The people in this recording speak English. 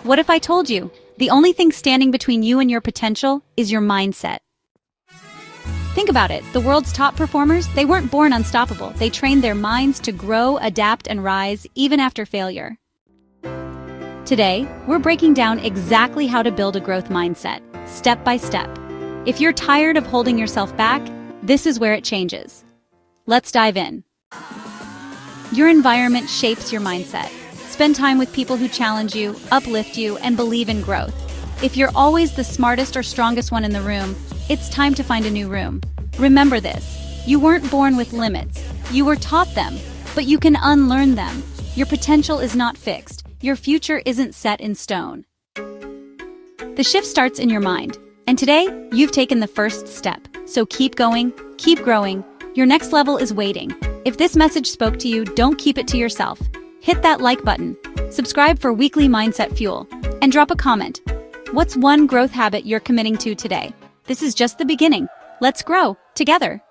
What if I told you, the only thing standing between you and your potential is your mindset? Think about it. The world's top performers, they weren't born unstoppable. They trained their minds to grow, adapt, and rise even after failure. Today, we're breaking down exactly how to build a growth mindset, step by step. If you're tired of holding yourself back, this is where it changes. Let's dive in. Your environment shapes your mindset. Spend time with people who challenge you, uplift you, and believe in growth. If you're always the smartest or strongest one in the room, it's time to find a new room. Remember this, you weren't born with limits. You were taught them, but you can unlearn them. Your potential is not fixed. Your future isn't set in stone. The shift starts in your mind, and today, you've taken the first step. So keep going, keep growing. Your next level is waiting. If this message spoke to you, don't keep it to yourself. Hit that like button, subscribe for weekly mindset fuel, and drop a comment. What's one growth habit you're committing to today? This is just the beginning. Let's grow together.